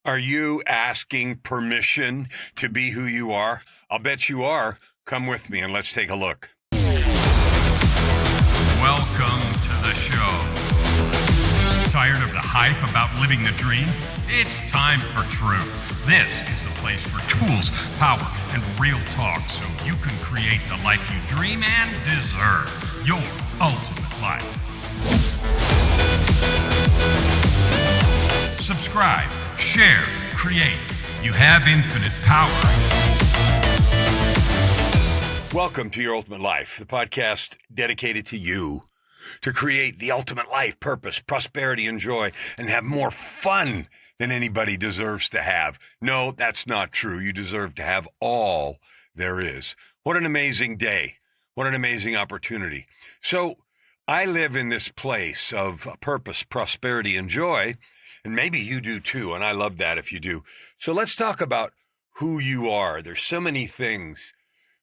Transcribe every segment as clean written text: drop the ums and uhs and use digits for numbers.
Are you asking permission to be who you are? I'll bet you are. Come with me and let's take a look. Welcome to the show. Tired of the hype about living the dream? It's time for truth. This is the place for tools, power, and real talk so you can create the life you dream and deserve. Your ultimate life. Subscribe, share, create. You have infinite power. Welcome to Your Ultimate Life, the podcast dedicated to you to create the ultimate life, purpose, prosperity, and joy, and have more fun than anybody deserves to have. No, that's not true. You deserve to have all there is. What an amazing day. What an amazing opportunity. So I live in this place of purpose, prosperity, and joy, and maybe you do too, and I love that if you do. So let's talk about who you are. There's so many things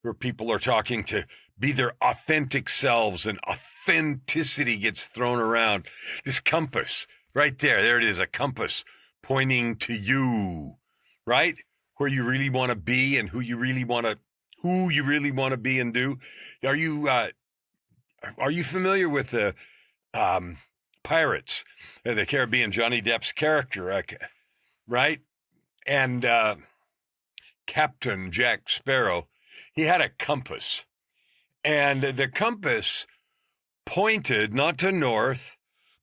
where people are talking to be their authentic selves, and authenticity gets thrown around. This compass right there it is, a compass pointing to you, right? Where you really want to be and who you really want to be and do. Are you familiar with the Pirates of the Caribbean, Johnny Depp's character, right? And Captain Jack Sparrow, he had a compass, and the compass pointed not to north,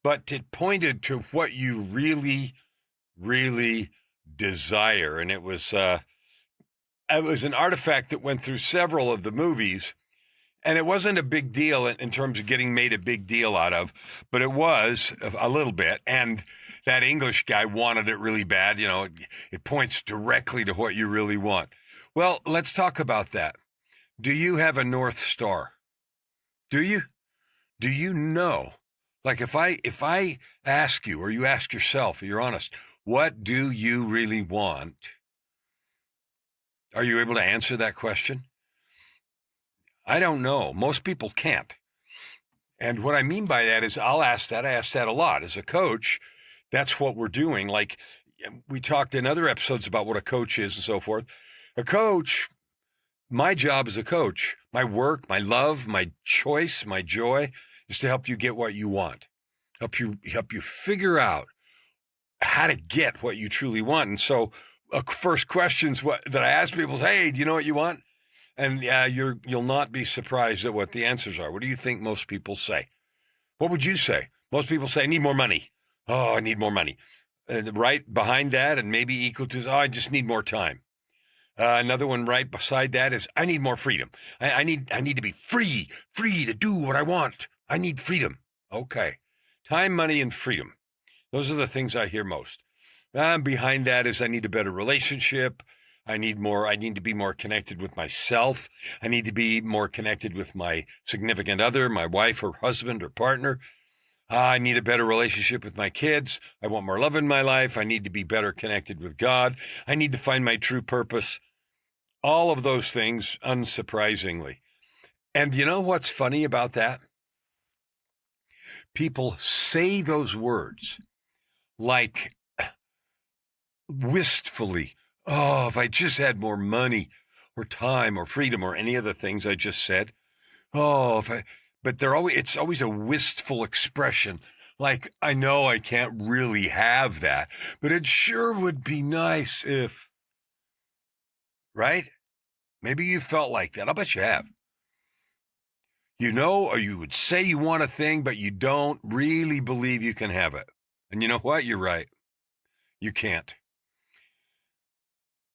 but it pointed to what you really, really desire. And it was an artifact that went through several of the movies. And it wasn't a big deal in terms of getting made a big deal out of, but it was a little bit. And that English guy wanted it really bad. You know, it points directly to what you really want. Well, let's talk about that. Do you have a North Star? Do you? Do you know? Like if I ask you, or you ask yourself, or you're honest, what do you really want? Are you able to answer that question? I don't know. Most people can't. And what I mean by that is I ask that a lot. As a coach, that's what we're doing. Like we talked in other episodes about what a coach is and so forth. A coach, my job as a coach, my work, my love, my choice, my joy is to help you get what you want. Help you figure out how to get what you truly want. And so first questions that I ask people is, hey, do you know what you want? And you'll not be surprised at what the answers are. What do you think most people say? What would you say? Most people say, I need more money. Oh, I need more money. Right behind that, and maybe equal to, I just need more time. Another one right beside that is, I need more freedom. I need to be free to do what I want. I need freedom. Okay. Time, money, and freedom. Those are the things I hear most. Behind that is, I need a better relationship. I need to be more connected with myself. I need to be more connected with my significant other, my wife or husband or partner. I need a better relationship with my kids. I want more love in my life. I need to be better connected with God. I need to find my true purpose. All of those things, unsurprisingly. And you know what's funny about that? People say those words like wistfully. Oh, if I just had more money or time or freedom or any of the things I just said. But it's always a wistful expression. Like, I know I can't really have that, but it sure would be nice if, right? Maybe you felt like that. I'll bet you have. You know, or you would say you want a thing, but you don't really believe you can have it. And you know what? You're right. You can't.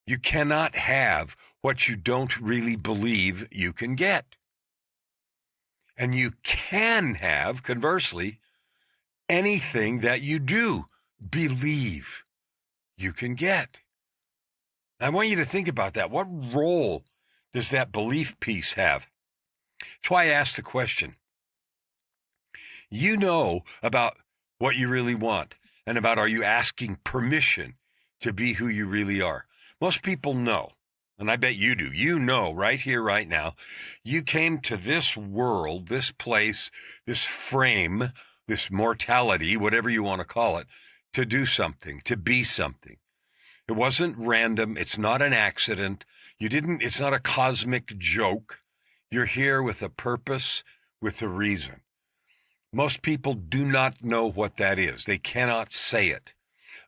You cannot have what you don't really believe you can get. And you can have, conversely, anything that you do believe you can get. I want you to think about that. What role does that belief piece have? That's why I asked the question. You know about what you really want and about, are you asking permission to be who you really are? Most people know, and I bet you do. You know right here, right now, you came to this world, this place, this frame, this mortality, whatever you want to call it, to do something, to be something. It wasn't random. It's not an accident. It's not a cosmic joke. You're here with a purpose, with a reason. Most people do not know what that is. They cannot say it.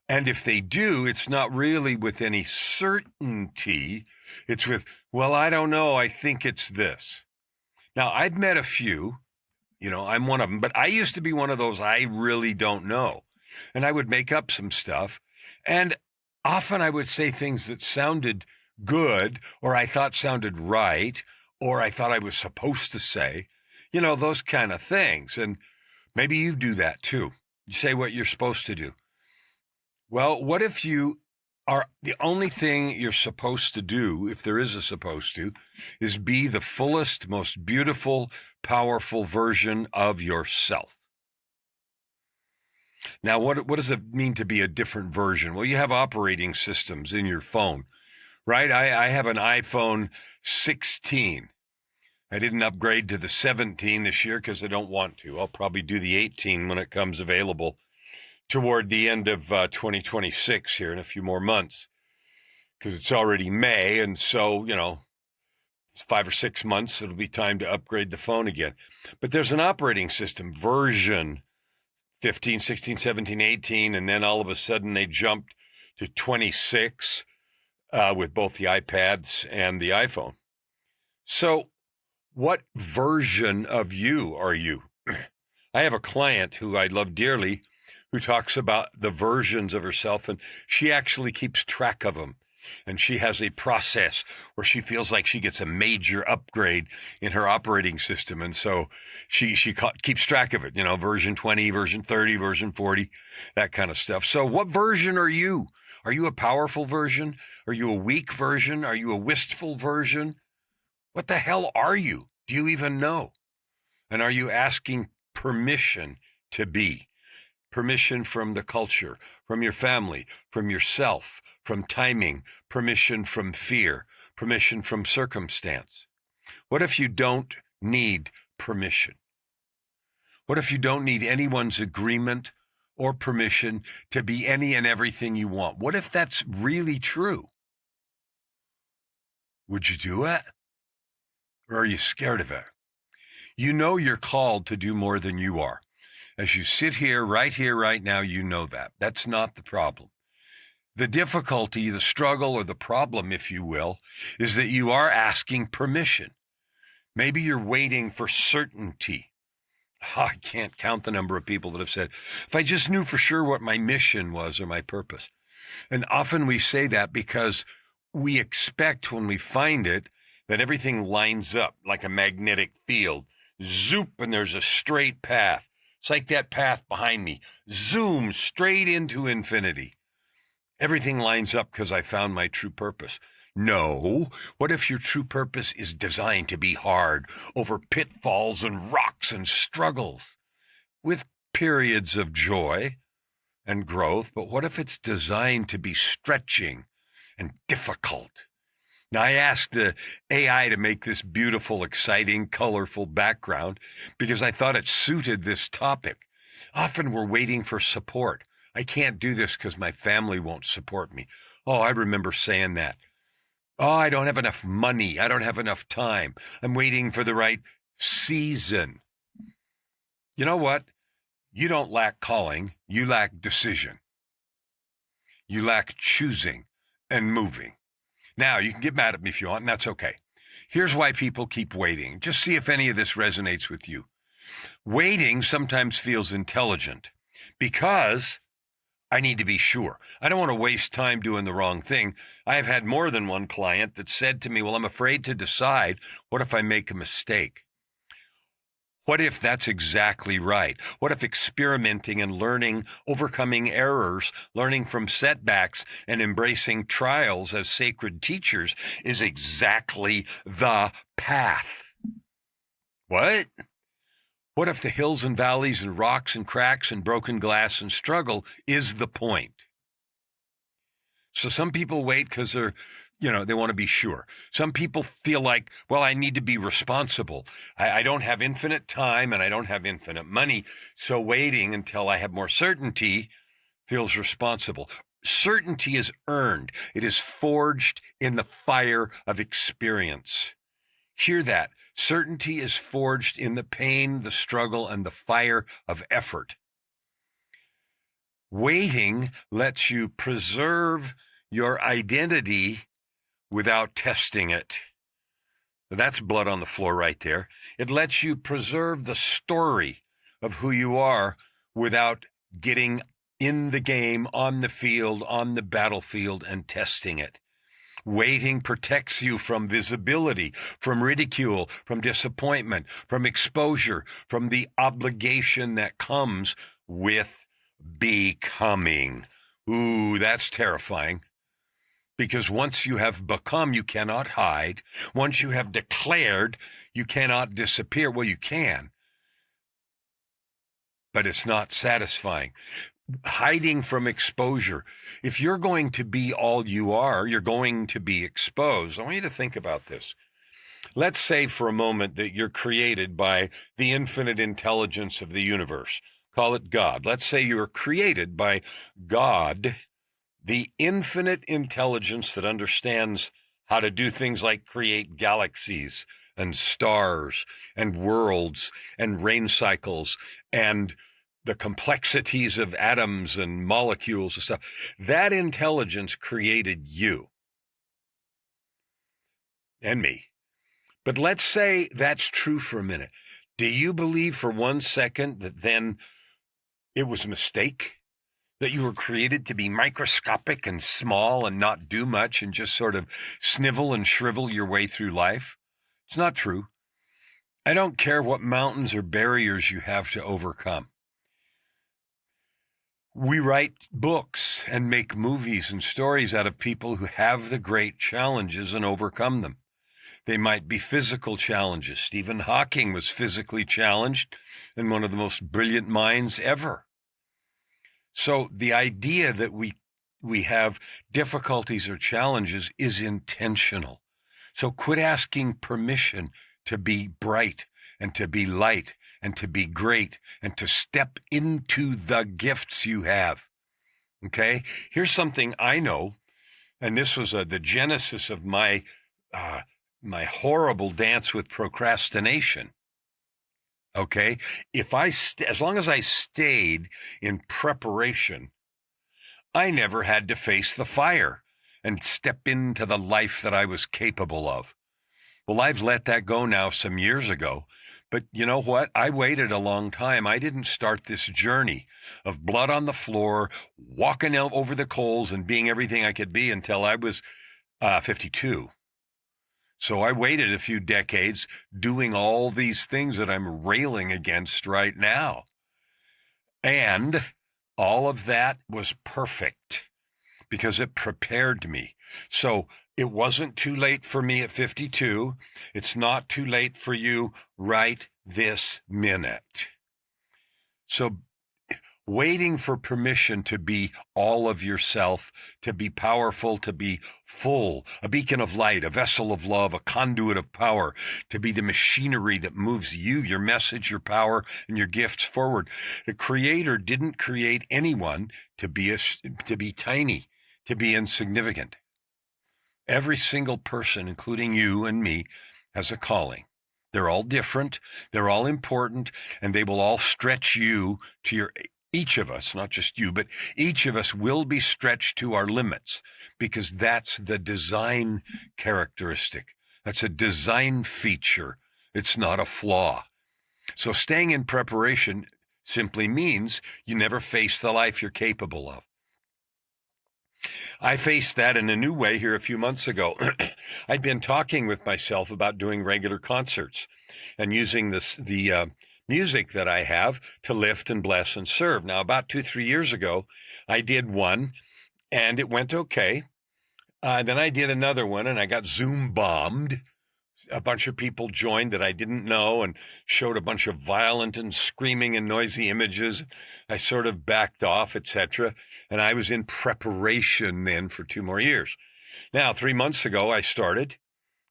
And if they do, it's not really with any certainty. It's with, well, I don't know. I think it's this. Now, I've met a few, I'm one of them, but I used to be one of those, I really don't know. And I would make up some stuff. And often I would say things that sounded good, or I thought sounded right, or I thought I was supposed to say, those kind of things. And maybe you do that too. You say what you're supposed to do. Well, what if you are the only thing you're supposed to do, if there is a supposed to, is be the fullest, most beautiful, powerful version of yourself? Now, what does it mean to be a different version? Well, you have operating systems in your phone, right? I have an iPhone 16. I didn't upgrade to the 17 this year because I don't want to. I'll probably do the 18 when it comes available toward the end of 2026 here in a few more months, because it's already May. And so, 5 or 6 months, it'll be time to upgrade the phone again. But there's an operating system, version 15, 16, 17, 18, and then all of a sudden they jumped to 26 with both the iPads and the iPhone. So what version of you are you? I have a client who I love dearly who talks about the versions of herself, and she actually keeps track of them. And she has a process where she feels like she gets a major upgrade in her operating system. And so she keeps track of it, version 20, version 30, version 40, that kind of stuff. So what version are you? Are you a powerful version? Are you a weak version? Are you a wistful version? What the hell are you? Do you even know? And are you asking permission to be? Permission from the culture, from your family, from yourself, from timing, permission from fear, permission from circumstance. What if you don't need permission? What if you don't need anyone's agreement or permission to be any and everything you want? What if that's really true? Would you do it? Or are you scared of it? You're called to do more than you are. As you sit here, right now, you know that. That's not the problem. The difficulty, the struggle, or the problem, if you will, is that you are asking permission. Maybe you're waiting for certainty. I can't count the number of people that have said, if I just knew for sure what my mission was or my purpose. And often we say that because we expect when we find it that everything lines up like a magnetic field. Zoop, and there's a straight path. It's like that path behind me. Zoom straight into infinity. Everything lines up because I found my true purpose. No. What if your true purpose is designed to be hard, over pitfalls and rocks and struggles, with periods of joy and growth? But what if it's designed to be stretching and difficult? Now, I asked the AI to make this beautiful, exciting, colorful background because I thought it suited this topic. Often we're waiting for support. I can't do this because my family won't support me. Oh, I remember saying that. Oh, I don't have enough money. I don't have enough time. I'm waiting for the right season. You know what? You don't lack calling. You lack decision. You lack choosing and moving. Now, you can get mad at me if you want, and that's okay. Here's why people keep waiting. Just see if any of this resonates with you. Waiting sometimes feels intelligent because I need to be sure. I don't want to waste time doing the wrong thing. I have had more than one client that said to me, well, I'm afraid to decide. What if I make a mistake? What if that's exactly right? What if experimenting and learning, overcoming errors, learning from setbacks, and embracing trials as sacred teachers is exactly the path? What? What if the hills and valleys and rocks and cracks and broken glass and struggle is the point? So some people wait because they want to be sure. Some people feel like, well, I need to be responsible. I don't have infinite time and I don't have infinite money. So waiting until I have more certainty feels responsible. Certainty is earned. It is forged in the fire of experience. Hear that. Certainty is forged in the pain, the struggle, and the fire of effort. Waiting lets you preserve your identity without testing it. That's blood on the floor right there. It lets you preserve the story of who you are without getting in the game, on the field, on the battlefield, and testing it. Waiting protects you from visibility, from ridicule, from disappointment, from exposure, from the obligation that comes with becoming. Ooh, that's terrifying. Because once you have become, you cannot hide. Once you have declared, you cannot disappear. Well, you can, but it's not satisfying. Hiding from exposure. If you're going to be all you are, you're going to be exposed. I want you to think about this. Let's say for a moment that you're created by the infinite intelligence of the universe. Call it God. Let's say you're created by God, the infinite intelligence that understands how to do things like create galaxies and stars and worlds and rain cycles and the complexities of atoms and molecules and stuff. That intelligence created you and me. But let's say that's true for a minute. Do you believe for 1 second that then it was a mistake? That you were created to be microscopic and small and not do much and just sort of snivel and shrivel your way through life? It's not true. I don't care what mountains or barriers you have to overcome. We write books and make movies and stories out of people who have the great challenges and overcome them. They might be physical challenges. Stephen Hawking was physically challenged and one of the most brilliant minds ever. So the idea that we have difficulties or challenges is intentional. So quit asking permission to be bright and to be light and to be great and to step into the gifts you have. Okay? Here's something I know, and this was the genesis of my horrible dance with procrastination. Okay? As long as I stayed in preparation, I never had to face the fire and step into the life that I was capable of. Well, I've let that go now some years ago. But you know what? I waited a long time. I didn't start this journey of blood on the floor, walking over the coals and being everything I could be until I was 52. So I waited a few decades doing all these things that I'm railing against right now. And all of that was perfect because it prepared me. So it wasn't too late for me at 52. It's not too late for you right this minute. So waiting for permission to be all of yourself, to be powerful, to be full, a beacon of light, a vessel of love, a conduit of power, to be the machinery that moves you, your message, your power, and your gifts forward. The Creator didn't create anyone to be tiny, to be insignificant. Every single person, including you and me, has a calling. They're all different, they're all important, and they will all stretch you to each of us, not just you, but each of us will be stretched to our limits because that's the design characteristic. That's a design feature. It's not a flaw. So staying in preparation simply means you never face the life you're capable of. I faced that in a new way here a few months ago. I'd been talking with myself about doing regular concerts and using the music that I have to lift and bless and serve. Now, about 2-3 years ago, I did one and it went okay. Then I did another one and I got Zoom bombed. A bunch of people joined that I didn't know and showed a bunch of violent and screaming and noisy images. I sort of backed off, etc. And I was in preparation then for 2 more years. Now, 3 months ago, I started.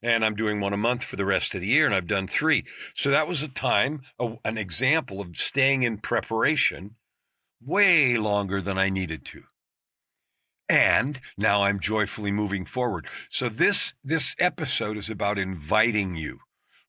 And I'm doing one a month for the rest of the year, and I've done 3. So that was a time, an example of staying in preparation way longer than I needed to. And now I'm joyfully moving forward. So this episode is about inviting you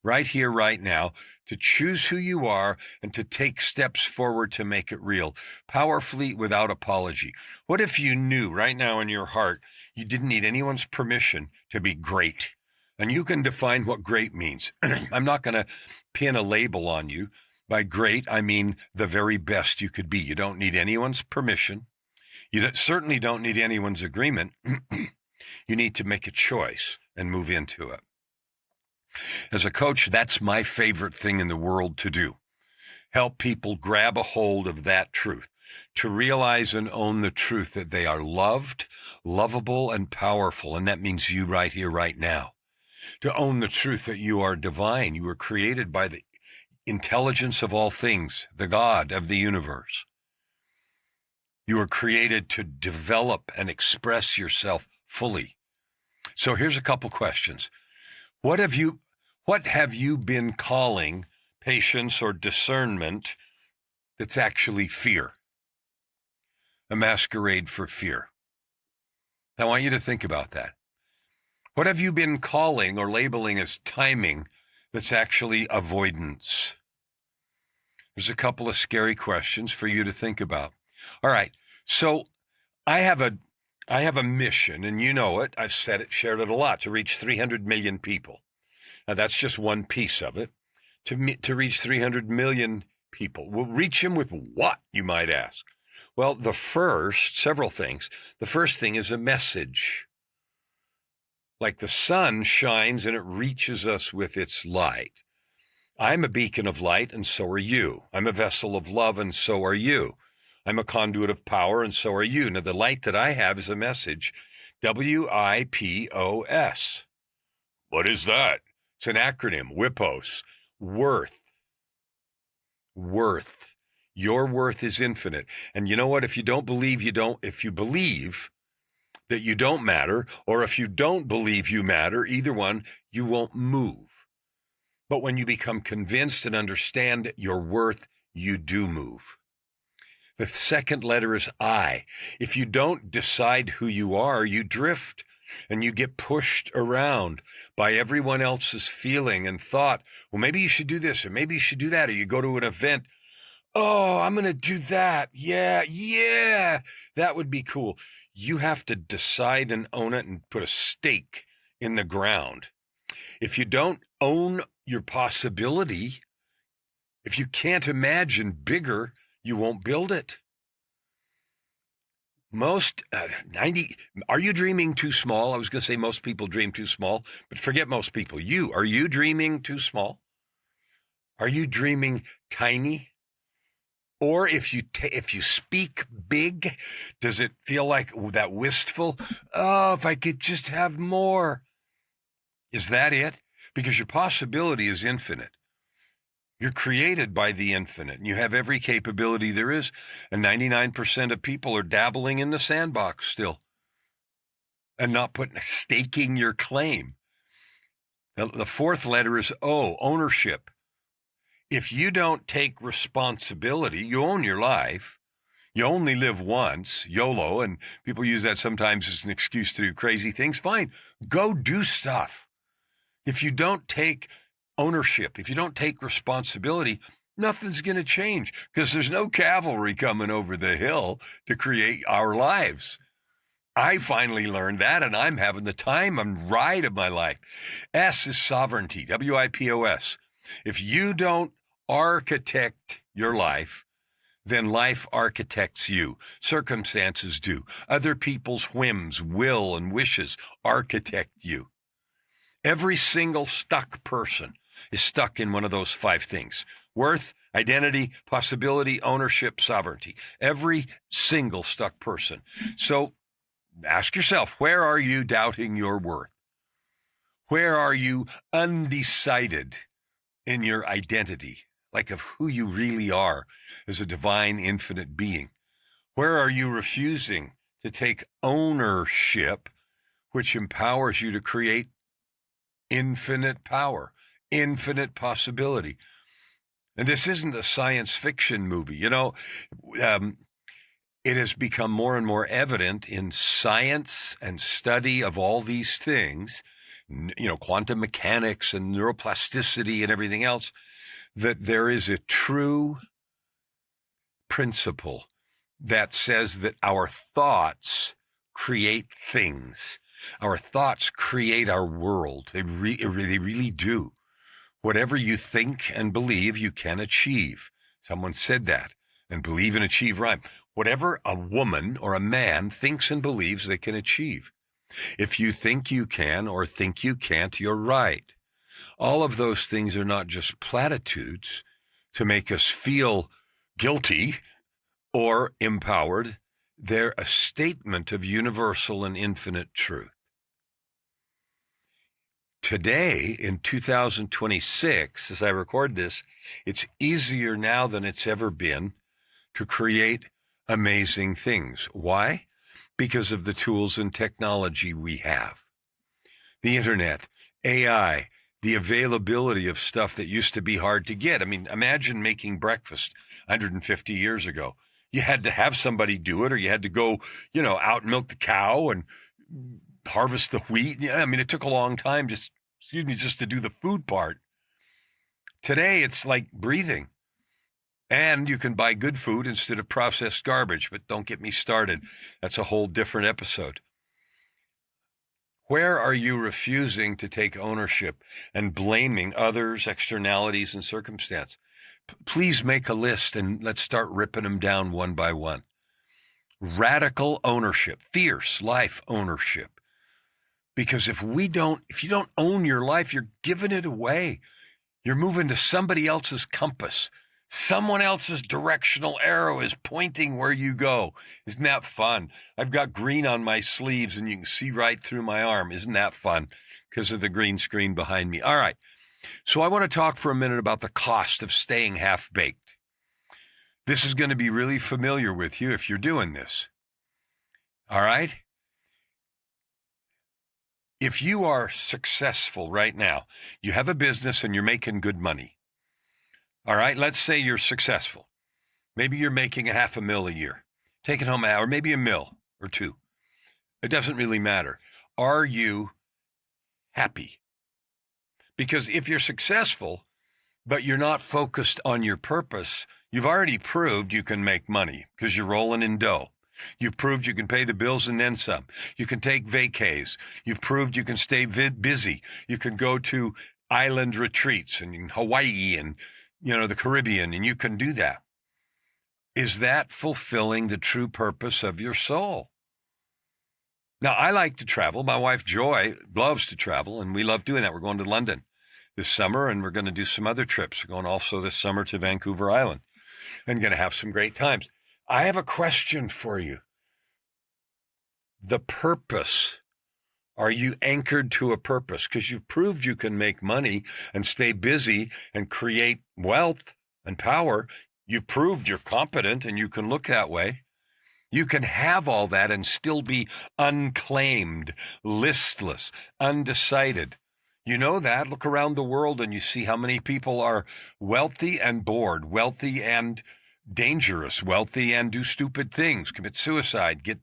right here, right now, to choose who you are and to take steps forward to make it real, powerfully, without apology. What if you knew right now in your heart you didn't need anyone's permission to be great? And you can define what great means. I'm not going to pin a label on you. By great, I mean the very best you could be. You don't need anyone's permission. You certainly don't need anyone's agreement. You need to make a choice and move into it. As a coach, that's my favorite thing in the world to do. Help people grab a hold of that truth, to realize and own the truth that they are loved, lovable, and powerful. And that means you right here, right now. To own the truth that you are divine. You were created by the intelligence of all things, the God of the universe. You were created to develop and express yourself fully. So here's a couple questions. What have you been calling patience or discernment that's actually fear? A masquerade for fear. I want you to think about that. What have you been calling or labeling as timing that's actually avoidance? There's a couple of scary questions for you to think about. All right. So I have a mission, and you know it. I've said it, shared it a lot, to reach 300 million people. Now, that's just one piece of it. To reach 300 million people. We'll reach them with what, you might ask? Well, several things. The first thing is a message. Like the sun shines and it reaches us with its light. I'm a beacon of light, and so are you. I'm a vessel of love, and so are you. I'm a conduit of power, and so are you. Now, the light that I have is a message, WIPOS. What is that? It's an acronym, WIPOS, worth. Worth. Your worth is infinite. And you know what? If you believe that you don't matter, or if you don't believe you matter, either one, you won't move. But when you become convinced and understand your worth, you do move. The second letter is I. If you don't decide who you are, you drift and you get pushed around by everyone else's feeling and thought. Well, maybe you should do this, or maybe you should do that, or you go to an event. Oh, I'm going to do that. Yeah, that would be cool. You have to decide and own it and put a stake in the ground. If you don't own your possibility, if you can't imagine bigger, you won't build it. Are you dreaming too small? I was going to say most people dream too small, but forget most people. Are you dreaming too small? Are you dreaming tiny? Or if you speak big, does it feel like that wistful? Oh, if I could just have more. Is that it? Because your possibility is infinite. You're created by the infinite, and you have every capability there is. And 99% of people are dabbling in the sandbox still and not staking your claim. The fourth letter is O, ownership. If you don't take responsibility, you own your life. You only live once, YOLO, and people use that sometimes as an excuse to do crazy things. Fine, go do stuff. If you don't take ownership, if you don't take responsibility, nothing's going to change, because there's no cavalry coming over the hill to create our lives. I finally learned that, and I'm having the time and ride of my life. S is sovereignty, WIPOS. If you don't architect your life, then life architects you. Circumstances do. Other people's whims, will, and wishes architect you. Every single stuck person is stuck in one of those 5 things: worth, identity, possibility, ownership, sovereignty. Every single stuck person. So ask yourself, where are you doubting your worth? Where are you undecided in your identity, like of who you really are as a divine, infinite being? Where are you refusing to take ownership, which empowers you to create infinite power, infinite possibility? And this isn't a science fiction movie. it has become more and more evident in science and study of all these things, quantum mechanics and neuroplasticity and everything else, that there is a true principle that says that our thoughts create things. Our thoughts create our world. They really do. Whatever you think and believe, you can achieve. Someone said that. And believe and achieve rhyme. Whatever a woman or a man thinks and believes, they can achieve. If you think you can or think you can't, you're right. All of those things are not just platitudes to make us feel guilty or empowered. They're a statement of universal and infinite truth. Today, in 2026, as I record this, it's easier now than it's ever been to create amazing things. Why? Because of the tools and technology we have. The internet, AI, the availability of stuff that used to be hard to get. I mean, imagine making breakfast 150 years ago. You had to have somebody do it, or you had to go, out and milk the cow and harvest the wheat. I mean, it took a long time just to do the food part. Today, it's like breathing. And you can buy good food instead of processed garbage, but don't get me started. That's a whole different episode. Where are you refusing to take ownership and blaming others, externalities, and circumstance? Please make a list and let's start ripping them down one by one. Radical ownership, fierce life ownership. Because if you don't own your life, you're giving it away. You're moving to somebody else's compass. Someone else's directional arrow is pointing where you go. Isn't that fun? I've got green on my sleeves and you can see right through my arm. Isn't that fun? Because of the green screen behind me. All right. So I want to talk for a minute about the cost of staying half-baked. This is going to be really familiar with you if you're doing this. All right? If you are successful right now, you have a business and you're making good money. All right, let's say you're successful. Maybe you're making $500,000 a year. Take it home, or maybe $1 million or $2 million. It doesn't really matter. Are you happy? Because if you're successful, but you're not focused on your purpose, you've already proved you can make money because you're rolling in dough. You've proved you can pay the bills and then some. You can take vacays. You've proved you can stay busy. You can go to island retreats in Hawaii and the Caribbean, and you can do that. Is that fulfilling the true purpose of your soul? Now, I like to travel. My wife, Joy, loves to travel, and we love doing that. We're going to London this summer, and we're going to do some other trips. We're going also this summer to Vancouver Island and going to have some great times. I have a question for you. The purpose. Are you anchored to a purpose? Because you've proved you can make money and stay busy and create wealth and power. You've proved you're competent and you can look that way. You can have all that and still be unclaimed, listless, undecided. You know that. Look around the world and you see how many people are wealthy and bored, wealthy and dangerous, wealthy and do stupid things, commit suicide, get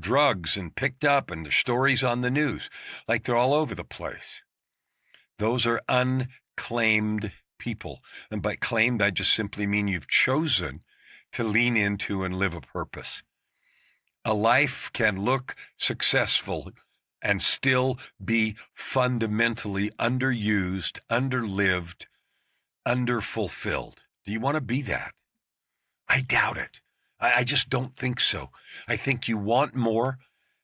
drugs and picked up, and there's stories on the news like they're all over the place. Those are unclaimed people. And by claimed, I just simply mean you've chosen to lean into and live a purpose. A life can look successful and still be fundamentally underused, underlived, underfulfilled. Do you want to be that? I doubt it. I just don't think so. I think you want more.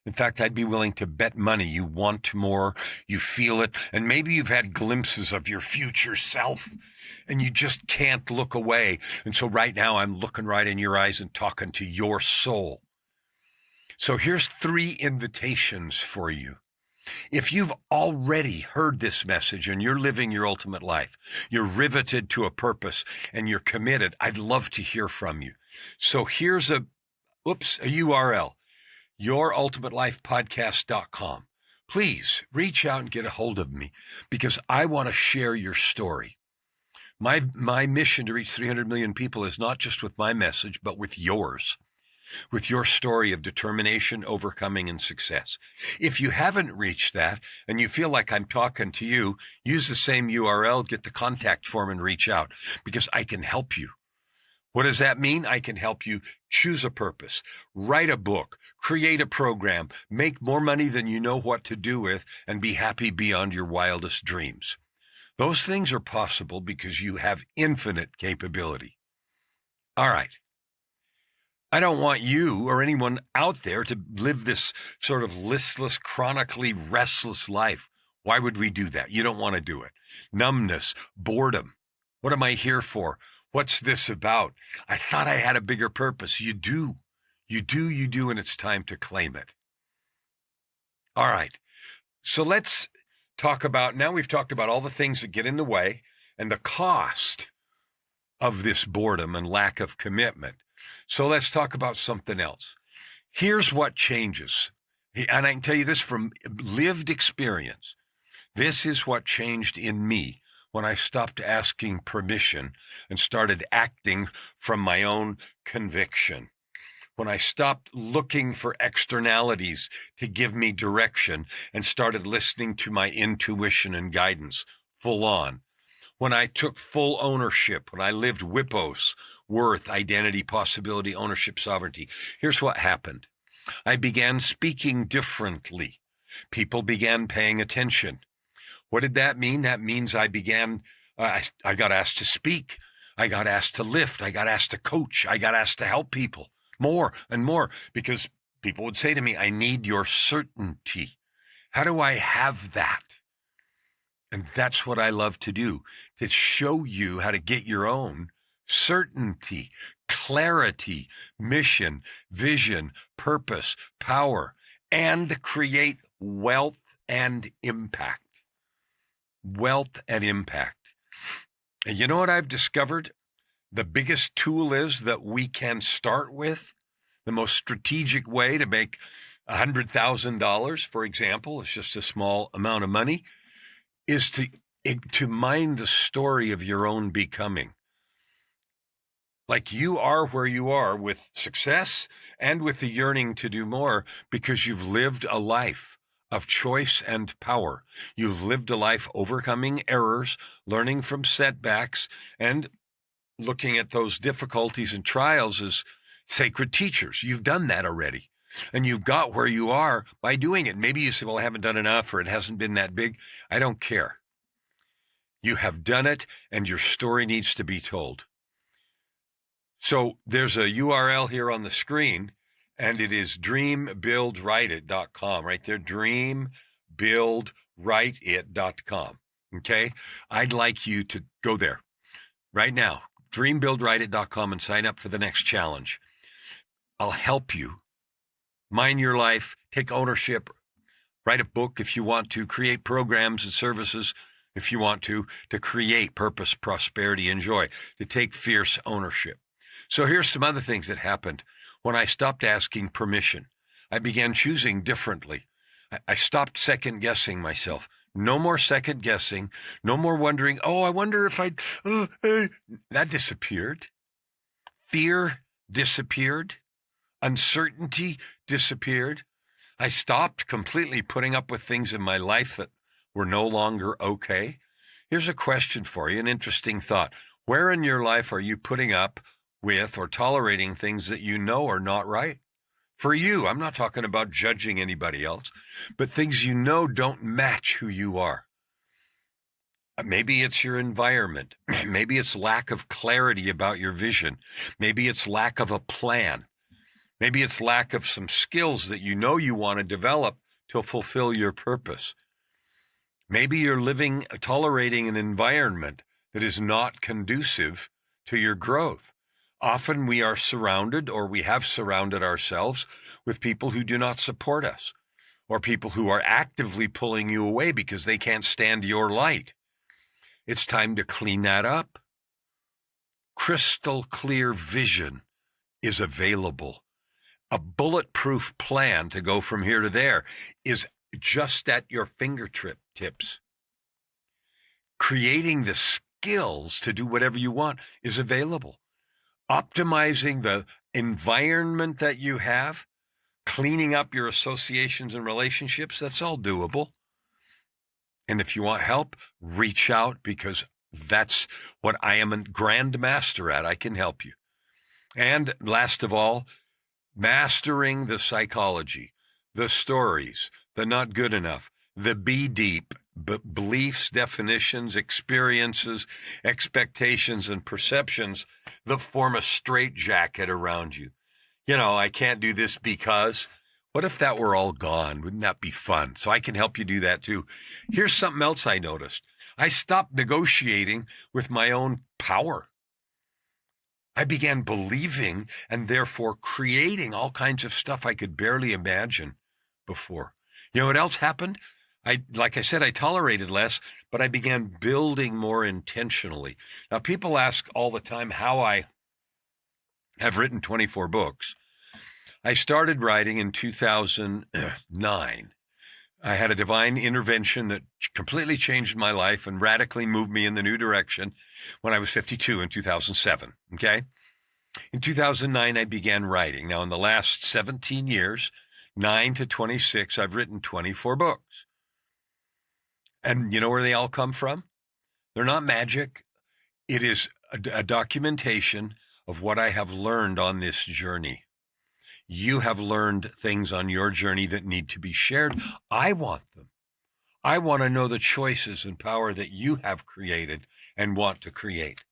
In fact, I'd be willing to bet money you want more, you feel it, and maybe you've had glimpses of your future self, and you just can't look away. And so right now I'm looking right in your eyes and talking to your soul. So here's 3 invitations for you. If you've already heard this message and you're living your ultimate life, you're riveted to a purpose and you're committed, I'd love to hear from you. So here's a URL, yourultimatelifepodcast.com. Please reach out and get a hold of me because I want to share your story. My mission to reach 300 million people is not just with my message, but with yours. with your story of determination, overcoming, and success. If you haven't reached that and you feel like I'm talking to you, use the same URL, get the contact form, and reach out, because I can help you. What does that mean? I can help you choose a purpose, write a book, create a program, make more money than you know what to do with, and be happy beyond your wildest dreams. Those things are possible because you have infinite capability. All right. I don't want you or anyone out there to live this sort of listless, chronically restless life. Why would we do that? You don't want to do it. Numbness, boredom. What am I here for? What's this about? I thought I had a bigger purpose. You do. You do, and it's time to claim it. All right. So let's talk about, now we've talked about all the things that get in the way and the cost of this boredom and lack of commitment. So let's talk about something else. Here's what changes. And I can tell you this from lived experience. This is what changed in me when I stopped asking permission and started acting from my own conviction. When I stopped looking for externalities to give me direction and started listening to my intuition and guidance full on. When I took full ownership, when I lived WIPOS, worth, identity, possibility, ownership, sovereignty. Here's what happened. I began speaking differently. People began paying attention. What did that mean? That means I began, I got asked to speak. I got asked to lift. I got asked to coach. I got asked to help people more and more, because people would say to me, I need your certainty. How do I have that? And that's what I love to do, to show you how to get your own certainty, clarity, mission, vision, purpose, power, and create wealth and impact. Wealth and impact. And you know what I've discovered? The biggest tool is that we can start with, the most strategic way to make $100,000, for example, it's just a small amount of money, is to mind the story of your own becoming. Like, you are where you are with success and with the yearning to do more because you've lived a life of choice and power. You've lived a life overcoming errors, learning from setbacks, and looking at those difficulties and trials as sacred teachers. You've done that already. And you've got where you are by doing it. Maybe you say, well, I haven't done enough, or it hasn't been that big. I don't care. You have done it, and your story needs to be told. So there's a URL here on the screen, and it is dreambuildwriteit.com, right there, dreambuildwriteit.com, okay? I'd like you to go there right now, dreambuildwriteit.com, and sign up for the next challenge. I'll help you mind your life, take ownership, write a book if you want to, create programs and services if you want to create purpose, prosperity, and joy, to take fierce ownership. So here's some other things that happened when I stopped asking permission. I began choosing differently. I stopped second guessing myself. No more second guessing. No more wondering, oh, I wonder if I'd, that disappeared. Fear disappeared. Uncertainty disappeared. I stopped completely putting up with things in my life that were no longer okay. Here's a question for you, an interesting thought. Where in your life are you putting up with or tolerating things that you know are not right? For you, I'm not talking about judging anybody else, but things you know don't match who you are. Maybe it's your environment. Maybe it's lack of clarity about your vision. Maybe it's lack of a plan. Maybe it's lack of some skills that you know you want to develop to fulfill your purpose. Maybe you're tolerating an environment that is not conducive to your growth. Often we are surrounded, or we have surrounded ourselves with people who do not support us, or people who are actively pulling you away because they can't stand your light. It's time to clean that up. Crystal clear vision is available. A bulletproof plan to go from here to there is just at your fingertips. Creating the skills to do whatever you want is available. optimizing the environment that you have, cleaning up your associations and relationships, that's all doable. And if you want help, reach out, because that's what I am a grandmaster at. I can help you. And last of all, mastering the psychology, the stories, the not good enough, the be deep, beliefs, definitions, experiences, expectations, and perceptions that form a straitjacket around you. I can't do this because. What if that were all gone? Wouldn't that be fun? So I can help you do that too. Here's something else I noticed. I stopped negotiating with my own power. I began believing and therefore creating all kinds of stuff I could barely imagine before. You know what else happened? Like I said, I tolerated less, but I began building more intentionally. Now, people ask all the time how I have written 24 books. I started writing in 2009. I had a divine intervention that completely changed my life and radically moved me in the new direction when I was 52 in 2007, okay? In 2009, I began writing. Now, in the last 17 years, 9 to 26, I've written 24 books. And you know where they all come from? They're not magic. It is a documentation of what I have learned on this journey. You have learned things on your journey that need to be shared. I want them. I want to know the choices and power that you have created and want to create.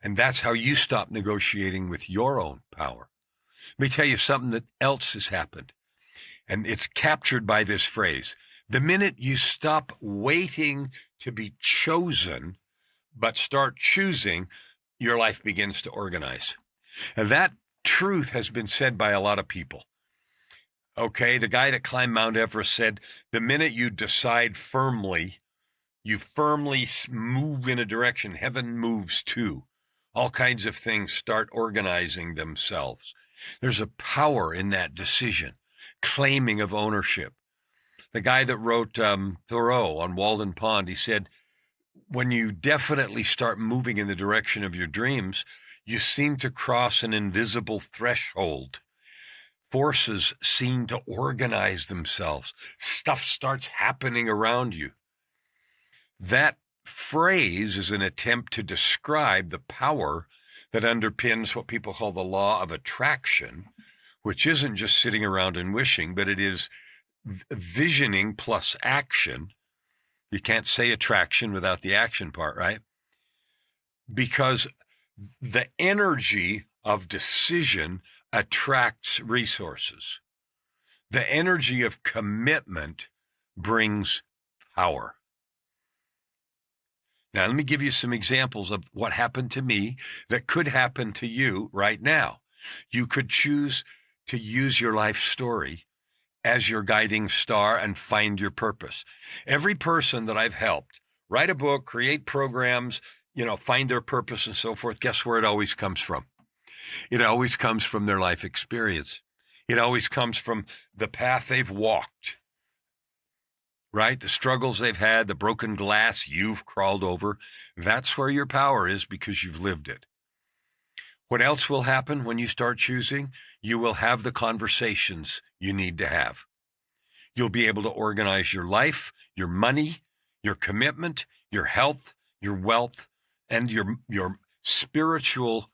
And that's how you stop negotiating with your own power. Let me tell you something that else has happened. And it's captured by this phrase. The minute you stop waiting to be chosen, but start choosing, your life begins to organize. And that truth has been said by a lot of people. Okay, the guy that climbed Mount Everest said, the minute you decide firmly, you firmly move in a direction, heaven moves too. All kinds of things start organizing themselves. There's a power in that decision, claiming of ownership. The guy that wrote Thoreau on Walden Pond, he said, when you definitely start moving in the direction of your dreams, you seem to cross an invisible threshold. Forces seem to organize themselves. Stuff starts happening around you. That phrase is an attempt to describe the power that underpins what people call the law of attraction, which isn't just sitting around and wishing, but it is visioning plus action. You can't say attraction without the action part, right? Because the energy of decision attracts resources. The energy of commitment brings power. Now, let me give you some examples of what happened to me that could happen to you right now. You could choose to use your life story as your guiding star and find your purpose. Every person that I've helped write a book, create programs, find their purpose and so forth, guess where it always comes from? It always comes from their life experience. It always comes from the path they've walked, right? The struggles they've had, the broken glass you've crawled over. That's where your power is because you've lived it. What else will happen when you start choosing? You will have the conversations you need to have. You'll be able to organize your life, your money, your commitment, your health, your wealth, and your spiritual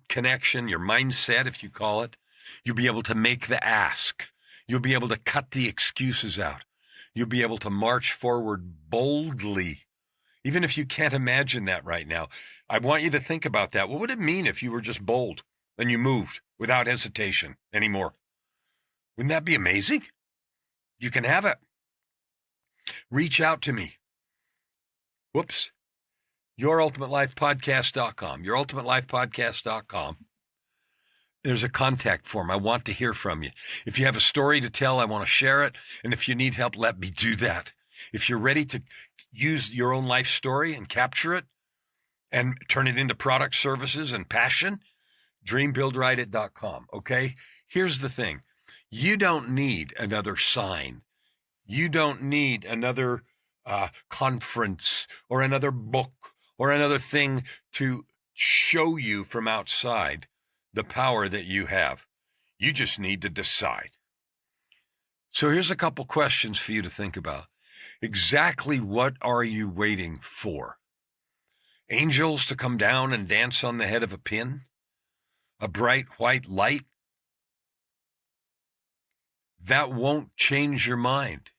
connection, your mindset, if you call it. You'll be able to make the ask. You'll be able to cut the excuses out. You'll be able to march forward boldly, even if you can't imagine that right now. I want you to think about that. What would it mean if you were just bold and you moved without hesitation anymore? Wouldn't that be amazing? You can have it. Reach out to me. Whoops. YourUltimateLifePodcast.com. YourUltimateLifePodcast.com. There's a contact form. I want to hear from you. If you have a story to tell, I want to share it. And if you need help, let me do that. If you're ready to use your own life story and capture it and turn it into product, services, and passion, dreambuildwriteit.com. Okay? Here's the thing. You don't need another sign. You don't need another conference or another book or another thing to show you from outside the power that you have. You just need to decide. So here's a couple questions for you to think about. Exactly what are you waiting for? Angels to come down and dance on the head of a pin? A bright white light? That won't change your mind.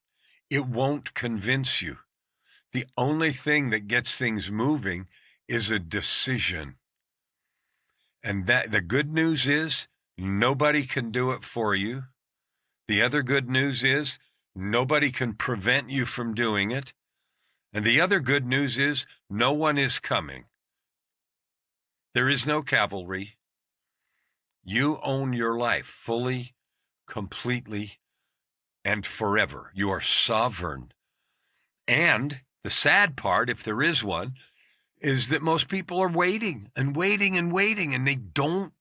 It won't convince you. The only thing that gets things moving is a decision. And that the good news is nobody can do it for you. The other good news is nobody can prevent you from doing it. And the other good news is no one is coming. There is no cavalry. You own your life fully, completely, and forever. You are sovereign. And the sad part, if there is one, is that most people are waiting and waiting and waiting, and they don't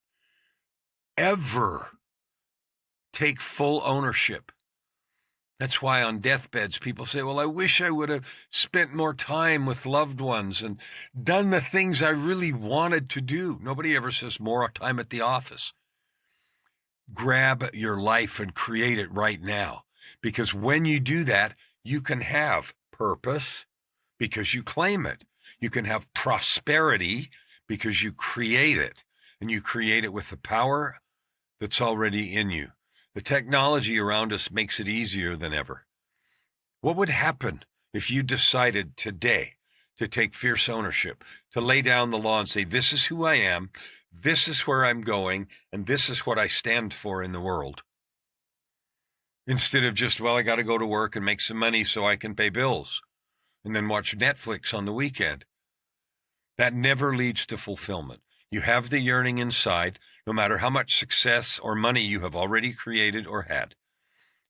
ever take full ownership. That's why on deathbeds, people say, well, I wish I would have spent more time with loved ones and done the things I really wanted to do. Nobody ever says more time at the office. Grab your life and create it right now. Because when you do that, you can have purpose because you claim it. You can have prosperity because you create it. And you create it with the power that's already in you. The technology around us makes it easier than ever. What would happen if you decided today to take fierce ownership, to lay down the law and say, this is who I am, this is where I'm going, and this is what I stand for in the world? Instead of just, well, I got to go to work and make some money so I can pay bills and then watch Netflix on the weekend. That never leads to fulfillment. You have the yearning inside, no matter how much success or money you have already created or had.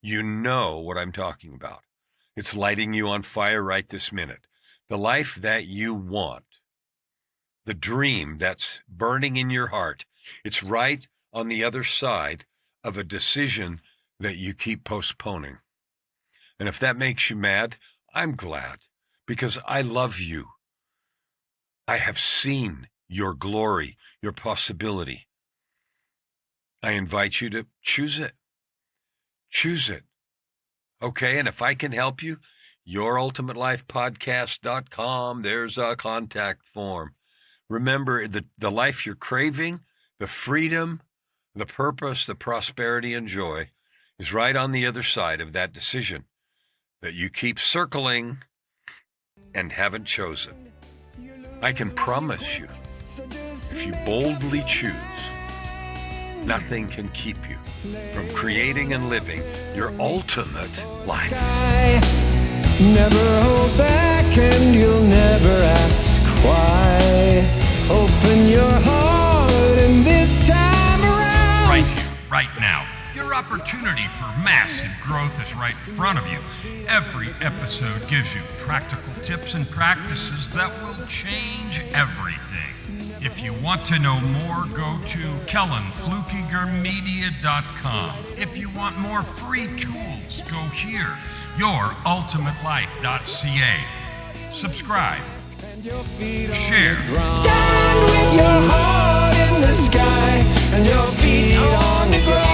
You know what I'm talking about. It's lighting you on fire right this minute. The life that you want, the dream that's burning in your heart, it's right on the other side of a decision that you keep postponing. And if that makes you mad, I'm glad, because I love you. I have seen your glory, your possibility. I invite you to choose it. Choose it. Okay, and if I can help you, yourultimatelifepodcast.com, there's a contact form. Remember, the life you're craving, the freedom, the purpose, the prosperity, and joy is right on the other side of that decision that you keep circling and haven't chosen. I can promise you, if you boldly choose, nothing can keep you from creating and living your ultimate life. Never hold back and you'll never ask why. Open your heart and this time around. Right here, right now. Your opportunity for massive growth is right in front of you. Every episode gives you practical tips and practices that will change everything. If you want to know more, go to KellanFluckigerMedia.com. If you want more free tools, go here, yourultimatelife.ca. Subscribe. Share. Stand with your heart in the sky and your feet on the ground.